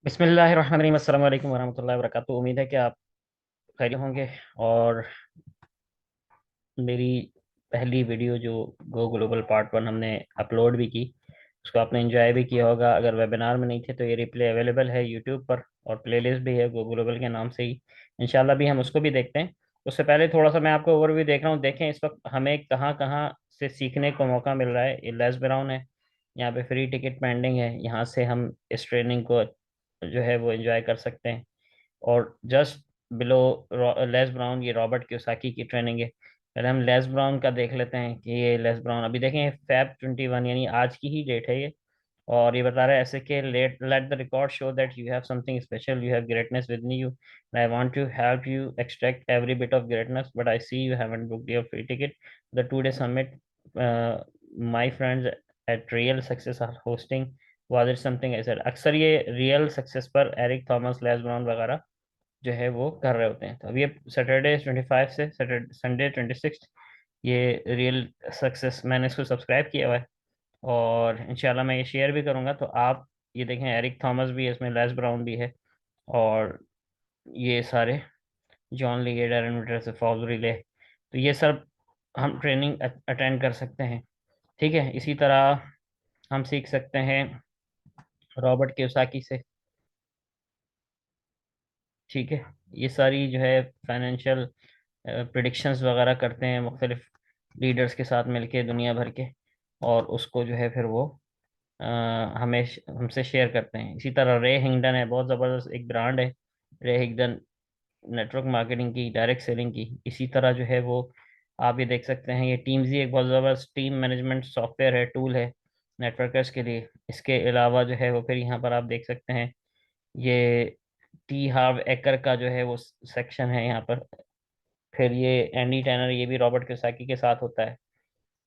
बिस्मिल्लाहिर्रहमानिर्रहीम। अस्सलाम वालेकुम वरहमतुल्लाहि वबरकातुहू। उम्मीद है कि आप खैरियत होंगे। और मेरी पहली वीडियो जो गो ग्लोबल पार्ट 1 हमने अपलोड भी की, उसको आपने एंजॉय भी किया होगा। अगर वेबिनार में नहीं थे तो ये रिप्ले अवेलेबल है यूट्यूब पर, और प्लेलिस्ट भी है गो ग्लोबल के नाम से ही। इंशाल्लाह भी हम उसको भी देखते हैं। उससे पहले थोड़ा सा मैं आपको ओवरव्यू देख रहा हूँ। देखें इस वक्त हमें कहाँ कहाँ से सीखने को मौका मिल रहा है। ये लेस ब्राउन है, यहाँ पे फ्री टिकट पेंडिंग है। यहाँ से हम इस ट्रेनिंग को जो है वो एंजॉय कर सकते हैं। और जस्ट बिलो लेस ब्राउन ये रॉबर्ट क्योसाकी की ट्रेनिंग है। पहले हम लेस ब्राउन का देख लेते हैं कि ये लेस ब्राउन अभी देखें Feb 21 यानी आज की ही डेट है ये। और ये बता रहा है ऐसे कि let the record show that you have something special, you have greatness within you, I want to help you extract every bit of greatness, but I see you haven't booked your free ticket the 2 day summit my friends at Real Success are hosting, was it something ऐसा। अक्सर ये Real Success पर Eric Thomas, Les Brown वगैरह जो है वो कर रहे होते हैं। तो अब ये सैटरडे 25 से सैटरडे संडे 26 ये रियल सक्सेस, मैंने इसको सब्सक्राइब किया हुआ है और इंशाल्लाह मैं ये शेयर भी करूँगा। तो आप ये देखें एरिक थॉमस भी है इसमें, लेस ब्राउन भी है, और ये सारे जॉन ली, डैरन विटर्स, फॉज रिले, तो ये सब हम ट्रेनिंग अटेंड कर सकते हैं। ठीक है, इसी तरह हम सीख सकते हैं रॉबर्ट कियोसाकी से। ठीक है, ये सारी जो है फाइनेंशियल प्रिडिक्शंस वगैरह करते हैं मुख्तलिफ लीडर्स के साथ मिलके दुनिया भर के, और उसको जो है फिर वो अ, हमें हमसे शेयर करते हैं। इसी तरह रे हिंगडन है, बहुत ज़बरदस्त एक ब्रांड है रे हिंगडन, नेटवर्क मार्केटिंग की, डायरेक्ट सेलिंग की। इसी तरह जो है वो आप ये देख सकते हैं, ये टीम्स ही एक बहुत ज़बरदस्त टीम मैनेजमेंट सॉफ्टवेयर है, टूल है नेटवर्कर्स के लिए। इसके अलावा जो है वो फिर यहाँ पर आप देख सकते हैं ये टी हार्व एकर का जो है वो सेक्शन है यहाँ पर। फिर ये एंडी टैनर, ये भी रॉबर्ट कियोसाकी के साथ होता है।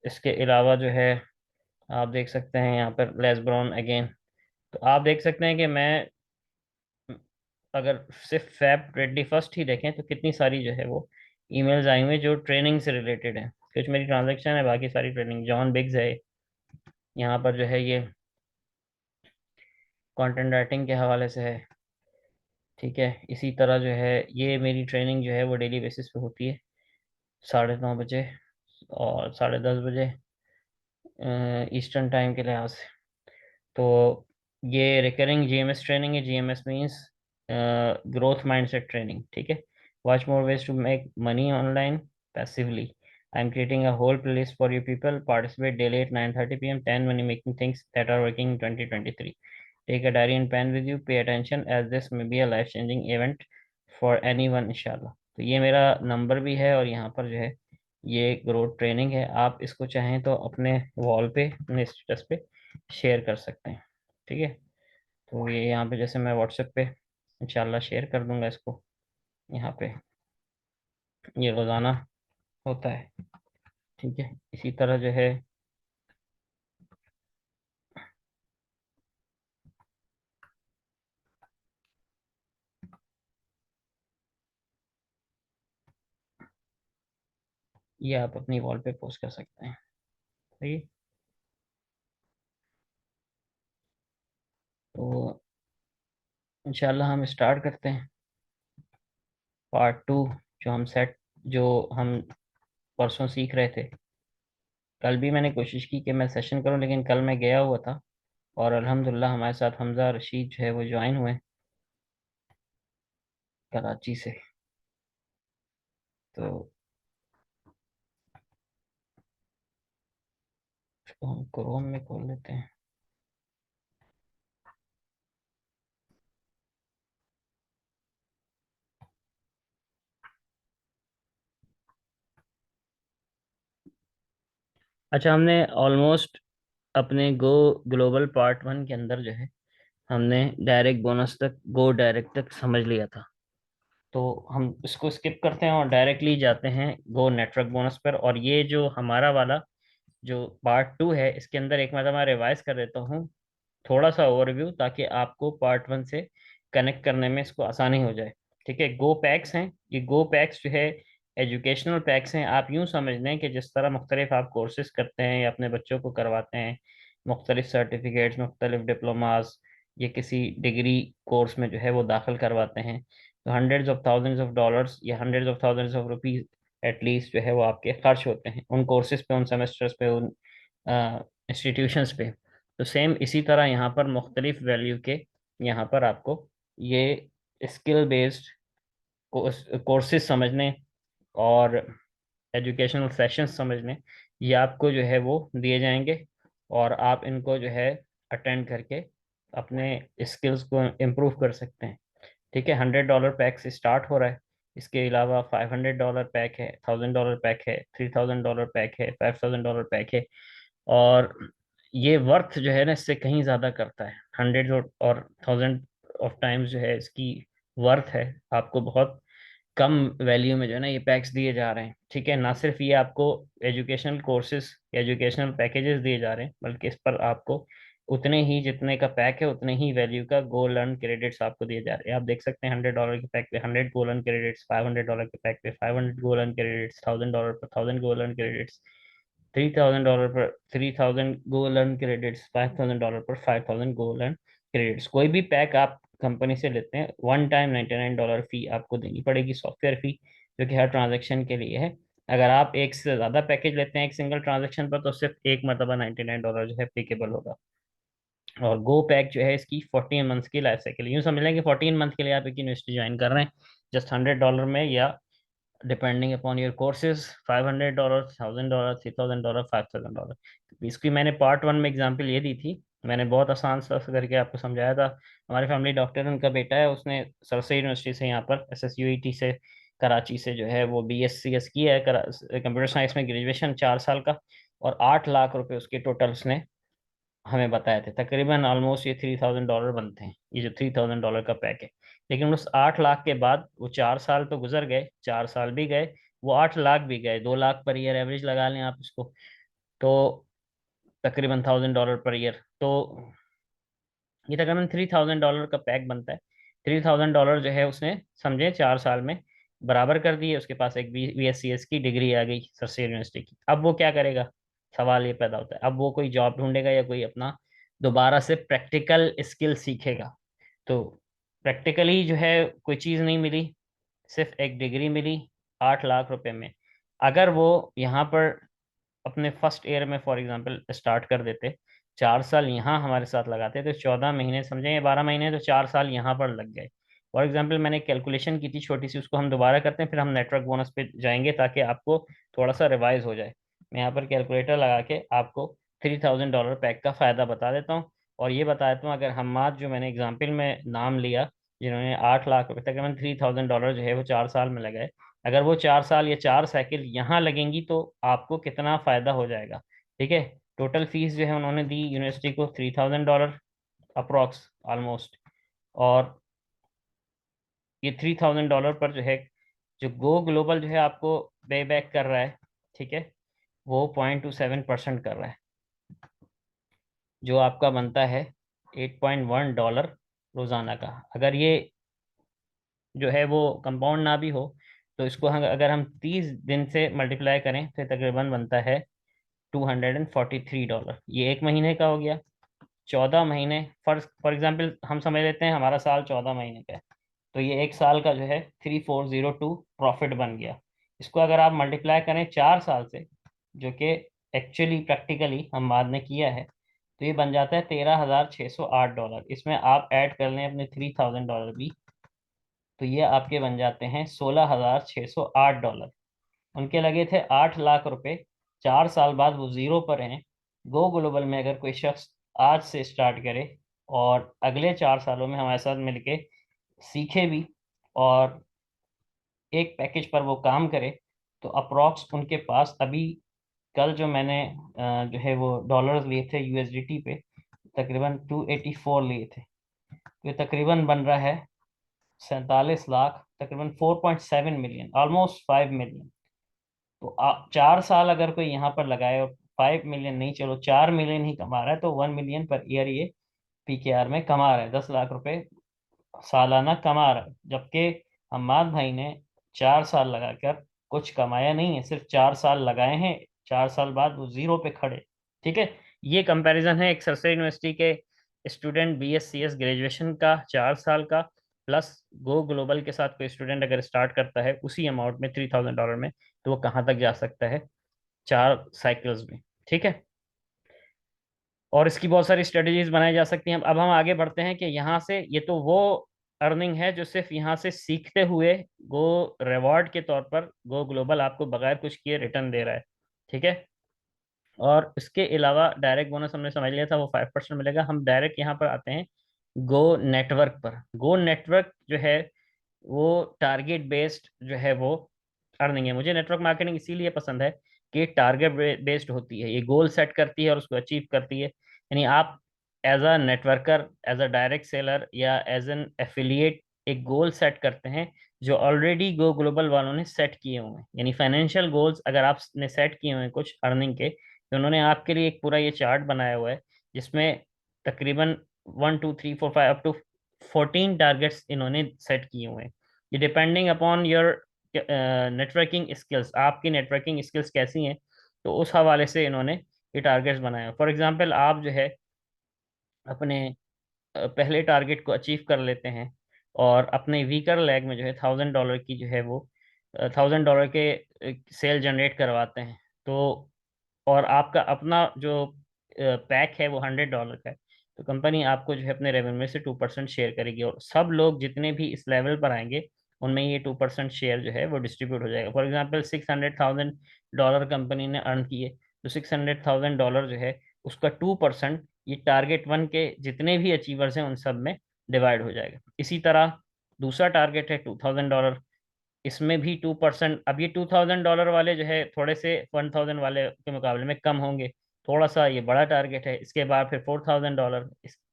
इसके अलावा जो है आप देख सकते हैं यहाँ पर लेस ब्राउन अगेन। तो आप देख सकते हैं कि मैं अगर सिर्फ Feb 21 ही देखें तो कितनी सारी जो है वो ईमेल्स आई हुई हैं जो ट्रेनिंग से रिलेटेड है। कुछ मेरी ट्रांजैक्शन है, बाकी सारी ट्रेनिंग। जॉन बिग्स है यहाँ पर जो है, ये कंटेंट राइटिंग के हवाले से है। ठीक है, इसी तरह जो है ये मेरी ट्रेनिंग जो है वो डेली बेसिस पे होती है 9:30 बजे और 10:30 बजे ईस्टर्न टाइम के लिहाज से। तो ये रिकरिंग जीएमएस ट्रेनिंग है। GMS means growth mindset training. ठीक है, watch more ways to make money online passively. I'm creating a whole playlist for you people. Participate daily at 9:30 p.m. 10 money making things that are working in 2023. Take a diary and pen with you. Pay attention as this may be a life changing event for anyone इंशाल्लाह। तो ये मेरा number भी है और यहाँ पर जो है ये ग्रोथ ट्रेनिंग है। आप इसको चाहें तो अपने वॉल पे, अपने स्टेटस पे शेयर कर सकते हैं। ठीक है, तो ये यहाँ पे जैसे मैं व्हाट्सएप पे इंशाल्लाह शेयर कर दूंगा इसको। यहाँ पे ये रोज़ाना होता है। ठीक है, इसी तरह जो है ये आप अपनी वॉल पे पोस्ट कर सकते हैं। ठीक है, तो इंशाल्लाह हम स्टार्ट करते हैं पार्ट 2। जो हम परसों सीख रहे थे। कल भी मैंने कोशिश की कि मैं सेशन करूं, लेकिन कल मैं गया हुआ था। और अल्हम्दुलिल्लाह हमारे साथ हमजा रशीद जो है वो ज्वाइन हुए कराची से। तो इसको हम क्रोम में खोल लेते हैं। अच्छा, हमने ऑलमोस्ट अपने गो ग्लोबल पार्ट 1 के अंदर जो है हमने डायरेक्ट बोनस तक, गो डायरेक्ट तक समझ लिया था। तो हम इसको स्किप करते हैं और डायरेक्टली जाते हैं गो नेटवर्क बोनस पर। और ये जो हमारा वाला जो पार्ट 2 है, इसके अंदर एक मरतबा रिवाइज कर देता हूँ थोड़ा सा ओवरव्यू, ताकि आपको पार्ट 1 से कनेक्ट करने में इसको आसानी हो जाए। ठीक है, गो पैक्स हैं। ये गो पैक्स जो है एजुकेशनल पैक्स हैं। आप यूँ समझ लें कि जिस तरह मुख्तलिफ आप कोर्सेज करते हैं या अपने बच्चों को करवाते हैं, मुख्तलिफ सर्टिफिकेट्स, मुख्तलिफ डिप्लोमास या किसी डिग्री कोर्स में जो है वो दाखिल करवाते हैं, तो hundreds of thousands of dollars या hundreds of thousands of rupees at least जो है वो आपके खर्च होते हैं उन कोर्सेज पे, उन सेमेस्टर्स पे, उन इंस्टीट्यूशंस पे। तो सेम इसी तरह यहाँ पर मुख्तलिफ वैल्यू के यहाँ पर आपको ये स्किल बेस्ड कोर्सेज समझने और एजुकेशनल सेशंस समझने, ये आपको जो है वो दिए जाएंगे, और आप इनको जो है अटेंड करके अपने स्किल्स को इम्प्रूव कर सकते हैं। ठीक है, $100 पैक से स्टार्ट हो रहा है। इसके अलावा $500 पैक है, $1000 पैक है, $3000 पैक है, $5000 पैक है। और ये वर्थ जो है ना इससे कहीं ज़्यादा करता है, हंड्रेड और थाउजेंड ऑफ टाइम्स जो है इसकी वर्थ है। आपको बहुत कम वैल्यू में जो है ना ये पैक्स दिए जा रहे हैं। ठीक है, ना सिर्फ ये आपको एजुकेशनल कोर्सेज, एजुकेशनल पैकेजेस दिए जा रहे हैं, बल्कि इस पर आपको उतने ही जितने का पैक है उतने ही वैल्यू का गोल्ड अर्न क्रेडिट्स आपको दिए जा रहे हैं। आप देख सकते हैं $100 के पैक पे 100 गोल्ड अर्न क्रेडिट्स, $500 के पैक पे 500 गोल्ड अर्न क्रेडिट्स, $1000 पर 1000 गोल्ड अर्न क्रेडिट्स, $3000 पर 3000 गोल्ड अर्न क्रेडिट्स, $5000 पर 5000 गोल्ड अर्न क्रेडिट्स। कोई भी पैक आप कंपनी से लेते हैं, वन टाइम $99 फी आपको देनी पड़ेगी, सॉफ्टवेयर फी, जो कि हर ट्रांजैक्शन के लिए है। अगर आप एक से ज़्यादा पैकेज लेते हैं एक सिंगल ट्रांजैक्शन पर, तो सिर्फ एक मरतबा $99 जो है एप्लीकेबल होगा। और गो पैक जो है इसकी 14 मंथ्स की लाइफ साइकिल, यूँ समझ लें कि 14 मंथ के लिए आप एक यूनिवर्सिटी ज्वाइन कर रहे हैं जस्ट $100 में, या डिपेंडिंग अपॉन योर कोर्सेज $500, $1000, $3000, $5000। इसकी मैंने पार्ट 1 में एग्जांपल ये दी थी, मैंने बहुत आसान सा करके आपको समझाया था। हमारे फैमिली डॉक्टर, उनका बेटा है, उसने सरसे यूनिवर्सिटी से यहाँ पर SSUET से कराची से जो है वो BScs किया है, कंप्यूटर साइंस में ग्रेजुएशन 4 साल का, और 8 लाख रुपए उसके टोटल उसने हमें बताए थे। तकरीबन ऑलमोस्ट ये $3000 बनते हैं, ये जो $3000 का पैक है। लेकिन उस 8 लाख के बाद वो 4 साल तो गुजर गए, 4 साल भी गए, वो 8 लाख भी गए, 2 लाख पर ईयर एवरेज लगा लें आप इसको, तो तकरीबन $1000 पर ईयर, तो ये तकरीबन $3000 का पैक बनता है। $3000 जो है उसने समझे 4 साल में बराबर कर दिए, उसके पास एक BScs की डिग्री आ गई सरसे यूनिवर्सिटी की। अब वो क्या करेगा, सवाल ये पैदा होता है, अब वो कोई जॉब ढूंढेगा या कोई अपना दोबारा से प्रैक्टिकल स्किल सीखेगा। तो प्रैक्टिकली जो है कोई चीज़ नहीं मिली, सिर्फ एक डिग्री मिली 8 लाख रुपए में। अगर वो यहाँ पर अपने फर्स्ट ईयर में फॉर एग्जांपल स्टार्ट कर देते, 4 साल यहाँ हमारे साथ लगाते, तो 14 महीने समझे, या 12 महीने, तो 4 साल यहाँ पर लग गए। फॉर एग्जांपल मैंने कैलकुलेशन की थी छोटी सी, उसको हम दोबारा करते हैं, फिर हम नेटवर्क बोनस पे जाएंगे ताकि आपको थोड़ा सा रिवाइज हो जाए। मैं यहाँ पर कैलकुलेटर लगा के आपको $3000 पैक का फ़ायदा बता देता हूँ। और ये बता देता हूँ, अगर हम्माद जो मैंने एग्जाम्पल में नाम लिया, जिन्होंने 8 लाख रुपए, तकरीबन $3000 जो है वो 4 साल में लगाए, अगर वो 4 साल या 4 साइकिल यहाँ लगेंगी तो आपको कितना फायदा हो जाएगा। ठीक है, टोटल फीस जो है उन्होंने दी यूनिवर्सिटी को $3000 अप्रोक्स ऑलमोस्ट। और ये $3000 पर जो है, जो गो ग्लोबल जो है आपको पे बैक कर रहा है, ठीक है, वो 0.27% कर रहा है, जो आपका बनता है $8.1 रोजाना का। अगर ये जो है वो कंपाउंड ना भी हो, तो इसको हम अगर हम 30 दिन से मल्टीप्लाई करें तो तकरीबन बनता है $243। ये एक महीने का हो गया। 14 महीने, फॉर एग्जाम्पल हम समझ लेते हैं हमारा साल 14 महीने का है, तो ये एक साल का जो है 3402 प्रॉफिट बन गया। इसको अगर आप मल्टीप्लाई करें 4 साल से, जो कि एक्चुअली प्रैक्टिकली हम बाद में किया है, तो ये बन जाता है $13,608। इसमें आप ऐड कर लें अपने $3000 भी, तो ये आपके बन जाते हैं $16,608। उनके लगे थे 8 लाख रुपए, 4 साल बाद वो जीरो पर हैं। गो ग्लोबल में अगर कोई शख्स आज से स्टार्ट करे और अगले 4 सालों में हमारे साथ मिलके सीखे भी, और एक पैकेज पर वो काम करे, तो अप्रोक्स उनके पास अभी, कल जो मैंने जो है वो डॉलर्स लिए थे USDT पे, तकरीबन 284 लिए थे, तो ये तकरीबन बन रहा है 47 लाख, तकरीबन 4.7 मिलियन, ऑलमोस्ट 5 मिलियन। तो आप 4 साल अगर कोई यहाँ पर लगाए और 5 मिलियन नहीं, चलो 4 मिलियन ही कमा रहा है, तो 1 मिलियन पर ईयर ये PKR में कमा रहा है, 10 लाख रुपए सालाना कमा रहा है। जबकि हम्माद भाई ने 4 साल लगाकर कुछ कमाया नहीं है, सिर्फ 4 साल लगाए हैं, 4 साल बाद वो जीरो पे खड़े। ठीक है, ये कंपैरिजन है एक सरसे यूनिवर्सिटी के स्टूडेंट BSCS ग्रेजुएशन का 4 साल का प्लस गो ग्लोबल के साथ कोई स्टूडेंट अगर स्टार्ट करता है उसी अमाउंट में $3,000 में, तो वो कहाँ तक जा सकता है, 4 साइकिल्स में। ठीक है, और इसकी बहुत सारी स्ट्रेटजीज बनाई जा सकती हैं। अब हम आगे बढ़ते हैं कि यहाँ से, ये तो वो अर्निंग है जो सिर्फ यहाँ से सीखते हुए गो रिवॉर्ड के तौर पर गो ग्लोबल आपको बगैर कुछ किए रिटर्न दे रहा है। ठीक है, और इसके अलावा डायरेक्ट बोनस हमने समझ लिया था, वो 5% मिलेगा। हम डायरेक्ट यहाँ पर आते हैं गो नेटवर्क पर। गो नेटवर्क जो है वो टारगेट बेस्ड जो है वो अर्निंग है। मुझे नेटवर्क मार्केटिंग इसीलिए पसंद है कि टारगेट बेस्ड होती है, ये गोल सेट करती है और उसको अचीव करती है। यानी आप as a networker, as a direct seller या एज एन एफिलिएट एक गोल सेट करते हैं जो ऑलरेडी गो ग्लोबल वालों ने सेट किए हुए हैं। यानी फाइनेंशियल गोल्स अगर आपने सेट किए हुए हैं कुछ अर्निंग के, तो उन्होंने आपके लिए एक पूरा ये चार्ट बनाया हुआ है जिसमें तकरीबन 1 2 3 4 5 अप टू 14 टारगेट्स इन्होंने सेट किए हुए हैं। ये depending upon your networking skills, आपकी नेटवर्किंग स्किल्स कैसी हैं, तो उस हवाले से इन्होंने ये टारगेट्स बनाए हैं। फॉर एग्जांपल आप जो है अपने पहले टारगेट को अचीव कर लेते हैं और अपने वीकर लेग में जो है $1,000 की जो है वो $1,000 के सेल जनरेट करवाते हैं, तो और आपका अपना जो पैक है वो $100 का है, तो कंपनी आपको जो है अपने रेवेन्यू में से 2% शेयर करेगी। और सब लोग जितने भी इस लेवल पर आएंगे उनमें ये 2% शेयर जो है वो डिस्ट्रीब्यूट हो जाएगा। फॉर एग्जाम्पल $600,000 कंपनी ने अर्न किए, तो $600,000 जो है उसका 2% ये टारगेट 1 के जितने भी अचीवर्स हैं उन सब में डिवाइड हो जाएगा। इसी तरह दूसरा टारगेट है $2,000, इसमें भी 2%। अब ये $2,000 वाले जो है थोड़े से 1,000 वाले के मुकाबले में कम होंगे, थोड़ा सा ये बड़ा टारगेट है। इसके बाद फिर $4,000,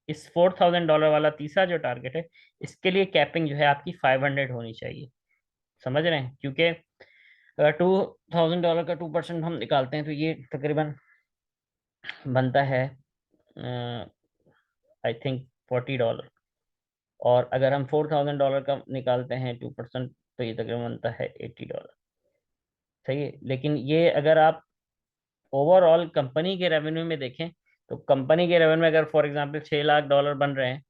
इस $4,000 वाला तीसरा जो टारगेट है, इसके लिए कैपिंग जो है आपकी 500 होनी चाहिए। समझ रहे हैं, क्योंकि $2,000 का 2% हम निकालते हैं तो ये तकरीबन बनता है आई थिंक $40। और अगर हम $4,000 का निकालते हैं 2%, तो ये तकरीबन बनता है $80। सही है, लेकिन ये अगर आप ओवरऑल कंपनी के रेवेन्यू में देखें, तो कंपनी के रेवेन्यू में अगर फॉर एग्जांपल $6 लाख बन रहे हैं,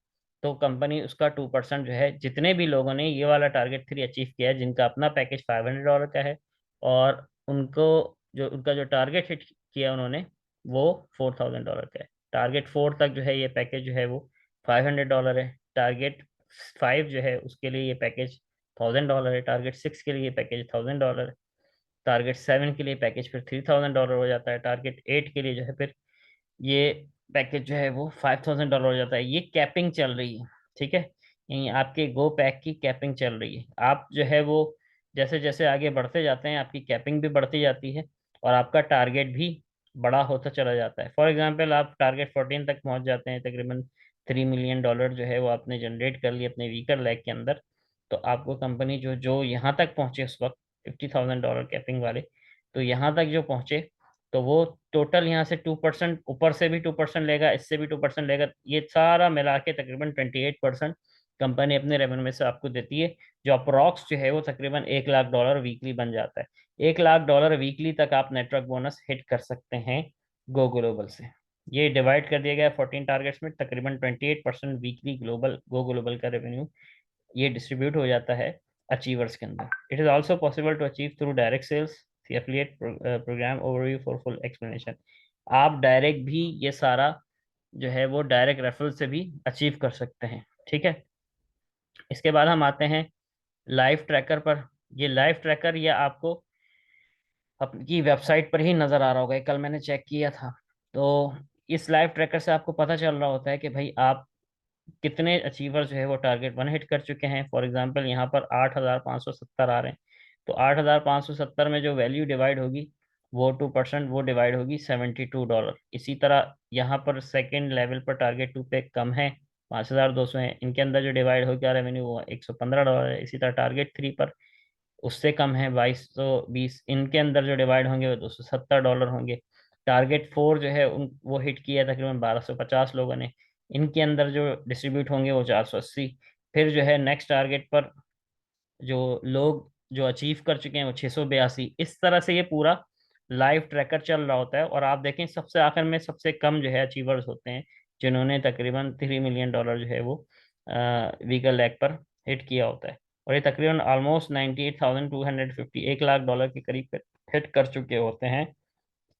तो कंपनी उसका 2% जो है, जितने भी लोगों ने ये वाला टारगेट 3 अचीव किया है, जिनका अपना पैकेज $500 का है और उनको जो उनका जो टारगेट हिट किया उन्होंने वो $4,000 का है। टारगेट 4 तक जो है ये पैकेज जो है वो $500 है। टारगेट 5 जो है उसके लिए ये पैकेज $1,000 है। टारगेट 6 के लिए ये पैकेज $1,000 है। टारगेट 7 के लिए पैकेज फिर $3,000 हो जाता है। टारगेट 8 के लिए जो है फिर ये पैकेज जो है वो $5,000 हो जाता है। ये कैपिंग चल रही है। ठीक है, यानी आपके गो पैक की कैपिंग चल रही है। आप जो है वो जैसे जैसे आगे बढ़ते जाते हैं आपकी कैपिंग भी बढ़ती जाती है और आपका टारगेट भी बड़ा होता चला जाता है। फॉर एग्जांपल आप टारगेट 14 तक पहुंच जाते हैं, तकरीबन $3 मिलियन जो है वो आपने जनरेट कर लिया अपने वीकर लैग के अंदर, तो आपको कंपनी जो जो यहाँ तक पहुंचे उस वक्त $50,000 कैपिंग वाले, तो यहाँ तक जो पहुंचे, तो वो टोटल यहाँ से 2%, ऊपर से भी 2% लेगा, इससे भी 2% लेगा, ये सारा मिला के तकरीबन 28% कंपनी अपने रेवेन्यू में से आपको देती है, जो अप्रॉक्स जो है वो तकरीबन $1 लाख वीकली बन जाता है। $1 लाख वीकली तक आप नेटवर्क बोनस हिट कर सकते हैं गो ग्लोबल से। ये डिवाइड कर दिया गया 14 टारगेट्स में, तकरीबन 28% वीकली ग्लोबल गो ग्लोबल का रेवेन्यू ये डिस्ट्रीब्यूट हो जाता है अचीवर्स के अंदर। It is also possible to achieve through direct sales affiliate program overview for full explanation. आप डायरेक्ट भी ये सारा जो है वो डायरेक्ट रेफरल से भी अचीव कर सकते हैं। ठीक है, इसके बाद हम आते हैं लाइव ट्रैकर पर। ये लाइव ट्रैकर ये आपको आपकी वेबसाइट पर ही नज़र आ रहा होगा, ये कल मैंने चेक किया था। तो इस लाइव ट्रैकर से आपको पता चल रहा होता है कि भाई आप कितने अचीवर जो है वो टारगेट 1 हिट कर चुके हैं। फॉर एग्जांपल यहाँ पर 8,570 आ रहे हैं, तो 8,570 में जो वैल्यू डिवाइड होगी वो 2%, वो डिवाइड होगी $72। इसी तरह यहाँ पर सेकेंड लेवल पर टारगेट 2 पे कम है, 5,200 है, इनके अंदर जो डिवाइड हो गया रेवेन्यू वो $115 है। इसी तरह टारगेट 3 पर उससे कम है 2,220, इनके अंदर जो डिवाइड होंगे वो $270 होंगे। टारगेट 4 जो है उन वो हिट किया है तकरीबन 1,250 लोगों ने, इनके अंदर जो डिस्ट्रीब्यूट होंगे वो 480। फिर जो है नेक्स्ट टारगेट पर जो लोग जो अचीव कर चुके हैं वो 682। इस तरह से ये पूरा लाइव ट्रैकर चल रहा होता है। और आप देखें सबसे आखिर में सबसे कम जो है अचीवर्स होते हैं जिन्होंने तकरीबन $3 मिलियन जो है वो व्हीकल लैग पर हिट किया होता है। और ये तकरीबन ऑलमोस्ट 98,250, $1 लाख के करीब हिट कर चुके होते हैं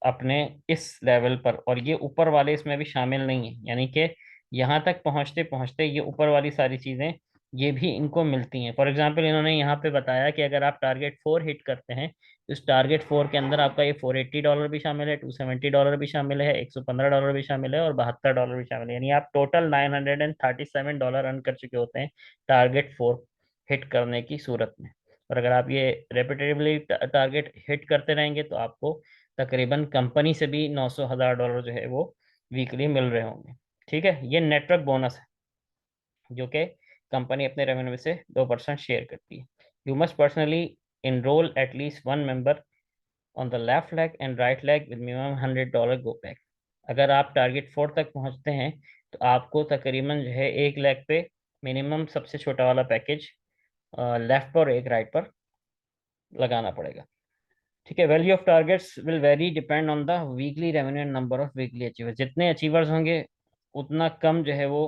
अपने इस लेवल पर। और ये ऊपर वाले इसमें भी शामिल नहीं है, यानी कि यहाँ तक पहुँचते पहुँचते ये ऊपर वाली सारी चीज़ें ये भी इनको मिलती हैं। फॉर एग्जांपल इन्होंने यहाँ पे बताया कि अगर आप टारगेट 4 हिट करते हैं तो इस टारगेट 4 के अंदर आपका ये $480 भी शामिल है, $270 भी शामिल है, $115 भी शामिल है और $72 भी शामिल है। यानी आप टोटल $937 अर्न कर चुके होते हैं टारगेट 4 हिट करने की सूरत में। और अगर आप ये रेपिटेटिवली टारगेट हिट करते रहेंगे तो आपको तकरीबन कंपनी से भी 900,000 जो है वो वीकली मिल रहे होंगे। ठीक है, ये नेटवर्क बोनस है जो कि कंपनी अपने रेवेन्यू में से 2% शेयर करती है। You must personally enroll at least one member on the left leg and right leg with minimum $100 go back। अगर आप टारगेट 4 तक पहुंचते हैं तो आपको तकरीबन जो है एक लेग पे मिनिमम सबसे छोटा वाला पैकेज लेफ्ट पर एक राइट पर लगाना पड़ेगा। ठीक है, value of targets will very depend on the weekly revenue and number of weekly achievers. जितने अचीवर्स होंगे उतना कम जो है वो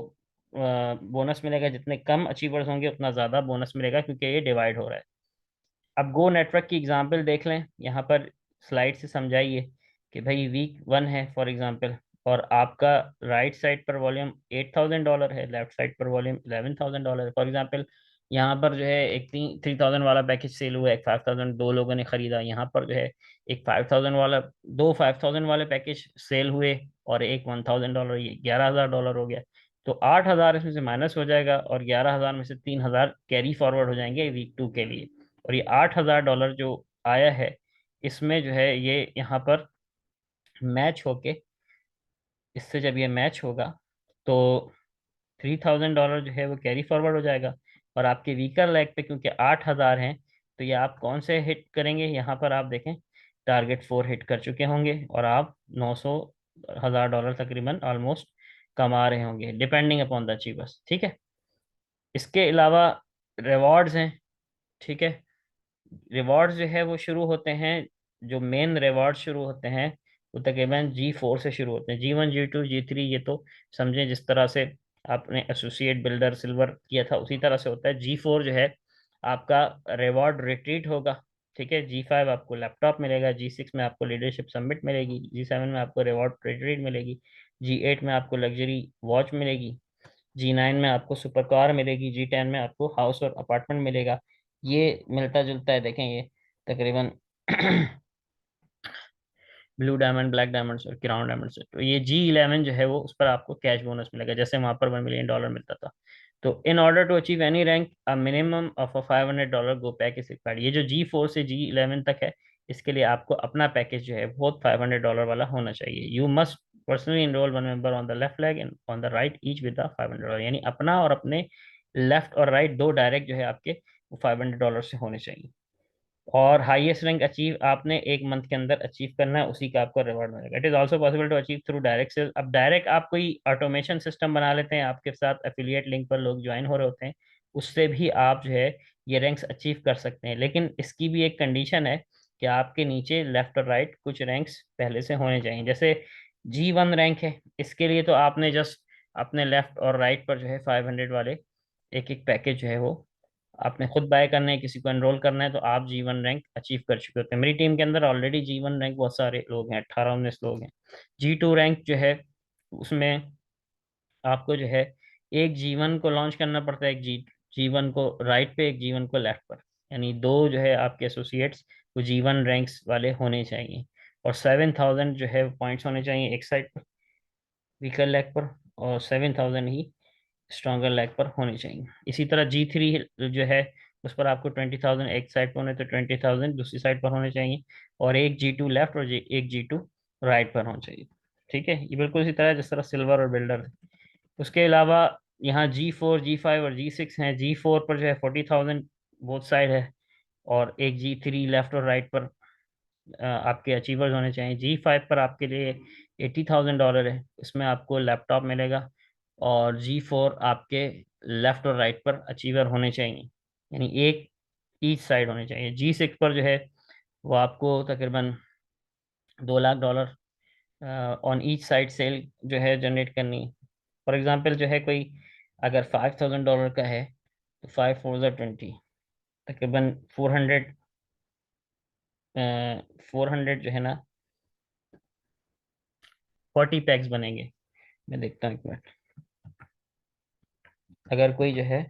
बोनस मिलेगा, जितने कम अचीवर्स होंगे उतना ज़्यादा बोनस मिलेगा, क्योंकि ये डिवाइड हो रहा है। अब गो नेटवर्क की एग्जांपल देख लें, यहाँ पर स्लाइड से समझाइए कि भाई वीक 1 है फॉर एग्जांपल, और आपका राइट साइड पर वॉल्यूम $8,000 है, लेफ्ट साइड पर वॉल्यूम $11,000 फॉर एग्जांपल। यहाँ पर जो है एक 3,000 वाला पैकेज सेल हुआ, एक 5,000 दो लोगों ने खरीदा। यहाँ पर जो है एक 5,000 वाला, दो 5,000 वाले पैकेज सेल हुए और एक $1,000, ये $11,000 हो गया। तो 8,000 इसमें से माइनस हो जाएगा और 11,000 में से 3,000 कैरी फॉरवर्ड हो जाएंगे वीक 2 के लिए। और ये $8,000 जो आया है इसमें जो है ये यहाँ पर मैच होके, इससे जब ये मैच होगा तो $3,000 जो है वो कैरी फॉरवर्ड हो जाएगा। और आपके वीकर लेग पे क्योंकि 8,000 हैं तो ये आप कौन से हिट करेंगे, यहाँ पर आप देखें टारगेट 4 हिट कर चुके होंगे और आप 900,000 तकरीबन ऑलमोस्ट कमा रहे होंगे डिपेंडिंग अपॉन द अचीवर्स। ठीक है, इसके अलावा रिवॉर्ड्स हैं। ठीक है, रिवॉर्ड्स जो है वो शुरू होते हैं, जो मेन रिवॉर्ड शुरू होते हैं वो तकरीबन G4 से शुरू होते हैं। G1 G2 G3 ये तो समझें जिस तरह से आपने एसोसिएट बिल्डर सिल्वर किया था उसी तरह से होता है। G4 जो है आपका रिवॉर्ड रिट्रीट होगा। ठीक है, G5 आपको लैपटॉप मिलेगा, G6 में आपको लीडरशिप समिट मिलेगी, G7 में आपको रिवॉर्ड रिट्रीट मिलेगी, G8 में आपको लग्जरी वॉच मिलेगी, G9 में आपको सुपर कार मिलेगी, G10 में आपको हाउस और अपार्टमेंट मिलेगा। ये मिलता जुलता है, देखें ये तकरीबन ब्लू डायमंड, ब्लैक डायमंड और क्राउन डायमंड से। तो ये G11 जो है वो उस पर आपको कैश बोनस मिलेगा, जैसे वहां पर $1 मिलियन मिलता था। तो in order to achieve any rank a minimum of a $500 go pack is required. ये जो G4 से G11 तक है इसके लिए आपको अपना पैकेज जो है बहुत $500 वाला होना चाहिए। You must personally enrol one member on the left leg and on the right each with the $500, यानी अपना और अपने लेफ्ट और राइट दो डायरेक्ट जो है आपके वो $500 से होने चाहिए। और हाईएस्ट रैंक अचीव आपने एक मंथ के अंदर अचीव करना है, उसी का आपको रिवॉर्ड मिलेगा। It is also possible to achieve through direct sales. अब डायरेक्ट आप कोई ऑटोमेशन सिस्टम बना लेते हैं, आपके साथ एफिलिएट लिंक पर लोग ज्वाइन हो रहे होते हैं, उससे भी आप जो है ये रैंक्स अचीव कर सकते हैं। लेकिन इसकी भी एक कंडीशन है कि आपके नीचे लेफ्ट और राइट कुछ रैंक्स पहले से होने चाहिए। जैसे G1 रैंक है, इसके लिए तो आपने जस्ट अपने लेफ्ट और राइट पर जो है 500 वाले एक एक पैकेज जो है वो आपने खुद बाय करना है, किसी को एनरोल करना है, तो आप G1 रैंक अचीव कर चुके होते हैं। मेरी टीम के अंदर ऑलरेडी G1 रैंक बहुत सारे लोग हैं, 18-19 लोग हैं। G2 रैंक जो है उसमें आपको जो है एक G1 को लॉन्च करना पड़ता है, एक G1 को राइट पे, एक G1 को लेफ्ट पर, यानी दो जो है आपके एसोसिएट्स वो G1 रैंक्स वाले होने चाहिए। और 7,000 जो है पॉइंट्स होने चाहिए एक साइड पर वीकर लेग पर, और 7,000 ही स्ट्रॉन्गर लेग पर होनी चाहिए। इसी तरह G3 जो है उस पर आपको 20,000 एक साइड पर होने, तो 20,000 दूसरी साइड पर होने चाहिए, और एक G2 लेफ्ट और एक G2 राइट पर होना चाहिए। ठीक है, ये बिल्कुल इसी तरह जिस तरह सिल्वर और बिल्डर है। उसके अलावा यहाँ G4 G5 और G6 हैं। G4 पर जो है 40,000 बोथ साइड है, और एक G3 लेफ्ट और राइट पर आपके अचीवर्स होने चाहिए। G5 पर आपके लिए $80,000 है, इसमें आपको लैपटॉप मिलेगा। और G4 आपके लेफ्ट और राइट पर अचीवर होने चाहिए, यानी एक ईच साइड होने चाहिए। G6 पर जो है वो आपको तकरीबन $2 lakh on each side sale जो है जनरेट करनी है। फॉर एग्जाम्पल जो है कोई अगर $5,000 का है तो 5 4 20, तकरीबन 400, 400 जो है ना 40 पैक्स बनेंगे। मैं देखता हूँ एक मिनट। अगर कोई जो है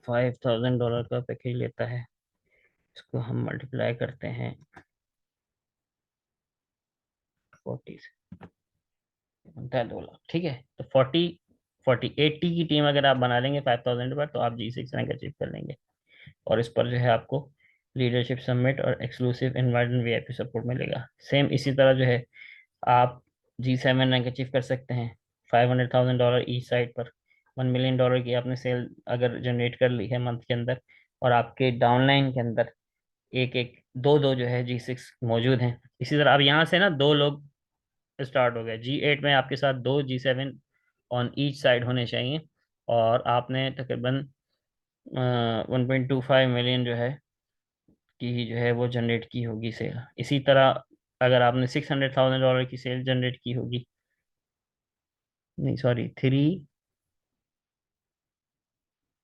$5,000 का पैकेज लेता है, इसको हम मल्टीप्लाई करते हैं 40 से, बनता है 2 लाख। ठीक है, तो 40 की टीम अगर आप बना लेंगे 5,000 पर, तो आप G6 रैंक अचीव कर लेंगे। और इस पर जो है आपको लीडरशिप समिट और एक्सक्लूसिव इनवाइट वीआईपी सपोर्ट मिलेगा। सेम इसी तरह जो है आप G7 रैंक अचीव कर सकते हैं $500,000 ईच साइड पर। $1 मिलियन की आपने सेल अगर जनरेट कर ली है मंथ के अंदर, और आपके डाउनलाइन के अंदर एक एक दो दो जो है G6 मौजूद हैं। इसी तरह अब यहाँ से ना दो लोग स्टार्ट हो गए, G8 में आपके साथ दो G7 ऑन ईच साइड होने चाहिए, और आपने तकरीबन 1.25 मिलियन जो है की जो है वो जनरेट की होगी सेल। इसी तरह अगर आपने $600,000 की सेल जनरेट की होगी, नहीं सॉरी,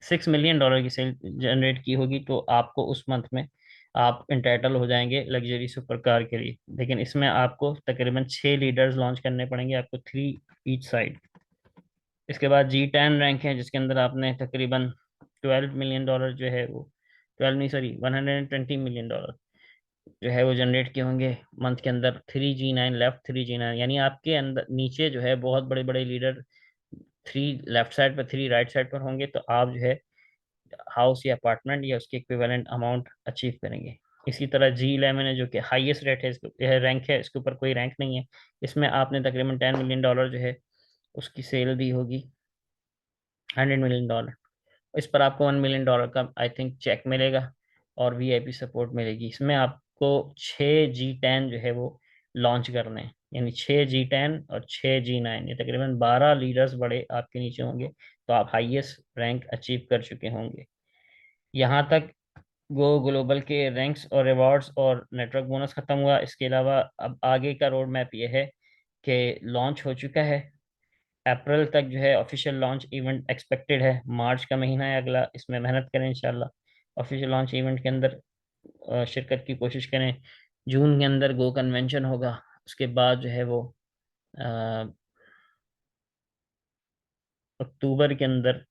6 मिलियन डॉलर की सेल जनरेट की होगी, तो आपको उस मंथ में आप इंटाइटल हो जाएंगे लग्जरी सुपर कार के लिए। लेकिन इसमें आपको तकरीबन 6 लीडर्स लॉन्च करने पड़ेंगे आपको, 3 ईच साइड। इसके बाद G10 रैंक है, जिसके अंदर आपने तकरीबन $12 मिलियन जो है वो, 12 नहीं सॉरी, $120 मिलियन जो है वो जनरेट किए होंगे मंथ के अंदर। 3G9 लेफ्ट, 3G9 यानी आपके अंदर नीचे जो है बहुत बड़े बड़े लीडर, 3 लेफ्ट साइड पर, 3 राइट साइड पर होंगे, तो आप जो है हाउस या अपार्टमेंट या उसके इक्विवेलेंट अमाउंट अचीव करेंगे। इसी तरह G11 है, जो कि हाईएस्ट रेट है, इसको रैंक है, इसके ऊपर कोई रैंक नहीं है। इसमें आपने तकरीबन $10 मिलियन जो है उसकी सेल दी होगी, $100 मिलियन। इस पर आपको $1 मिलियन का आई थिंक चेक मिलेगा और वीआईपी सपोर्ट मिलेगी। इसमें आपको 6G10 जो है वो लॉन्च करने हैं, यानी 6G10 और 6G9, ये तकरीबन 12 लीडर्स बड़े आपके नीचे होंगे, तो आप हाईएस्ट रैंक अचीव कर चुके होंगे। यहाँ तक गो ग्लोबल के रैंक्स और रिवॉर्ड्स और नेटवर्क बोनस खत्म हुआ। इसके अलावा अब आगे का रोड मैप ये है कि लॉन्च हो चुका है, अप्रैल तक जो है ऑफिशियल लॉन्च इवेंट एक्सपेक्टेड है। मार्च का महीना है अगला, इसमें मेहनत करें इंशाल्लाह, ऑफिशियल लॉन्च इवेंट के अंदर शिरकत की कोशिश करें। जून के अंदर गो कन्वेंशन होगा, उसके बाद जो है वो अ, अक्टूबर के अंदर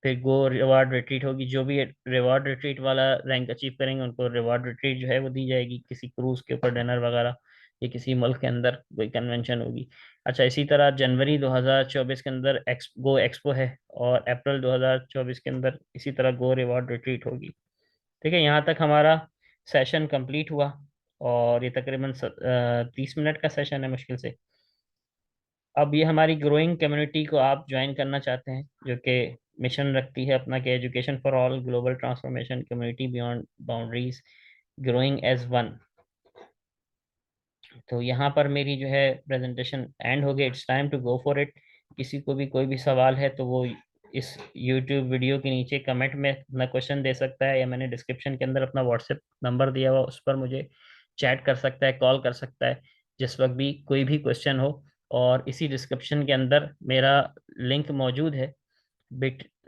फिर गो रिवार्ड रिट्रीट होगी। जो भी रिवार्ड रिट्रीट वाला रैंक अचीव करेंगे उनको रिवार्ड रिट्रीट जो है वो दी जाएगी, किसी क्रूज के ऊपर डिनर वगैरह, या किसी मुल्क के अंदर कोई कन्वेंशन होगी। अच्छा, इसी तरह जनवरी 2024 के अंदर गो एक्सपो है, और अप्रैल 2024 के अंदर इसी तरह गो रिवार्ड रिट्रीट होगी। ठीक है, यहाँ तक हमारा सेशन कंप्लीट हुआ, और ये तकरीबन 30 मिनट का सेशन है मुश्किल से। अब ये हमारी ग्रोइंग कम्युनिटी को आप ज्वाइन करना चाहते हैं, जो कि मिशन रखती है अपना कि education for all, global transformation, community beyond boundaries, growing as one. तो यहाँ पर मेरी जो है प्रेजेंटेशन एंड हो गई, it's time to go for it. किसी को भी कोई भी सवाल है तो वो इस यूट्यूब वीडियो के नीचे कमेंट में अपना क्वेश्चन दे सकता है, या मैंने डिस्क्रिप्शन के अंदर अपना व्हाट्सएप नंबर दिया हुआ, उस पर मुझे चैट कर सकता है, कॉल कर सकता है, जिस वक्त भी कोई भी क्वेश्चन हो। और इसी डिस्क्रिप्शन के अंदर मेरा लिंक मौजूद है, bit.ly/SAK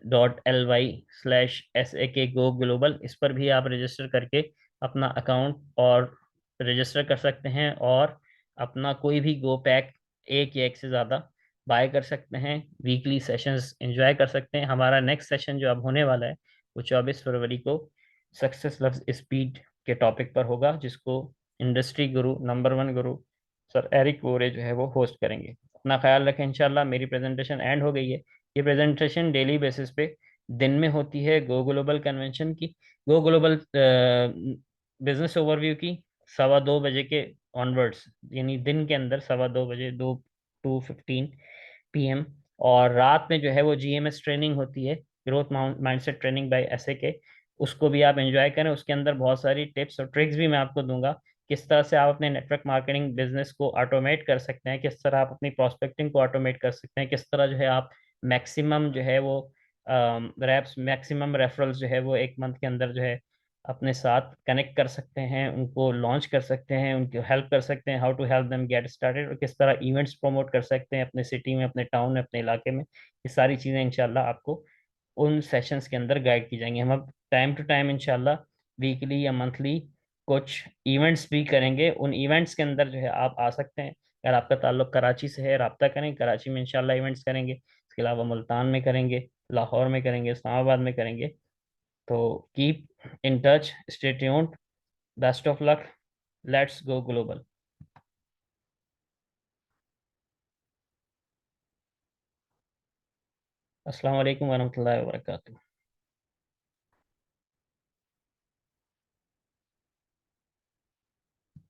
Go Global। इस पर भी आप रजिस्टर करके अपना अकाउंट और रजिस्टर कर सकते हैं, और अपना कोई भी गो पैक, एक या एक से ज़्यादा बाय कर सकते हैं। वीकली सेशंस एंजॉय कर सकते हैं। हमारा नेक्स्ट सेशन जो अब होने वाला है वो 24 फरवरी को सक्सेस लव्स स्पीड के टॉपिक पर होगा, जिसको इंडस्ट्री गुरु, नंबर 1 गुरु सर एरिक वोरे जो है वो होस्ट करेंगे। अपना ख्याल रखें। इंशाल्लाह मेरी प्रेजेंटेशन एंड हो गई है। ये प्रेजेंटेशन डेली बेसिस पे दिन में होती है गो ग्लोबल कन्वेंशन की, गो ग्लोबल बिजनेस ओवरव्यू की, 2:15 बजे के ऑनवर्ड्स, यानी दिन के अंदर 2:15 बजे, 2:15 PM। और रात में जो है वो GMS ट्रेनिंग होती है, growth mindset training bye SAK। उसको भी आप एंजॉय करें। उसके अंदर बहुत सारी टिप्स और ट्रिक्स भी मैं आपको दूंगा, किस तरह से आप अपने नेटवर्क मार्केटिंग बिजनेस को ऑटोमेट कर सकते हैं, किस तरह आप अपनी प्रोस्पेक्टिंग को ऑटोमेट कर सकते हैं, किस तरह जो है आप मैक्सिमम जो है वो रैप्स, मैक्सिमम रेफरल्स जो है वो एक मंथ के अंदर जो है अपने साथ कनेक्ट कर सकते हैं, उनको लॉन्च कर सकते हैं, उनको हेल्प कर सकते हैं, how to help them get started, और किस तरह इवेंट्स प्रमोट कर सकते हैं अपने सिटी में, अपने टाउन में, अपने इलाके में। ये सारी चीज़ें इंशाल्लाह आपको उन सेशंस के अंदर गाइड की जाएंगी। हम अब टाइम टू टाइम इंशाल्लाह वीकली या मंथली कुछ इवेंट्स भी करेंगे। उन इवेंट्स के अंदर जो है आप आ सकते हैं। अगर आपका ताल्लुक कराची से है, रब्ता करें, कराची में इंशाल्लाह इवेंट्स करेंगे, इसके अलावा मुल्तान में करेंगे, लाहौर में करेंगे, इस्लामाबाद में करेंगे। तो keep in touch, stay tuned, best of luck, let's go global. अस्सलाम वालेकुम वरहमतुल्लाहि वबरकातुहू।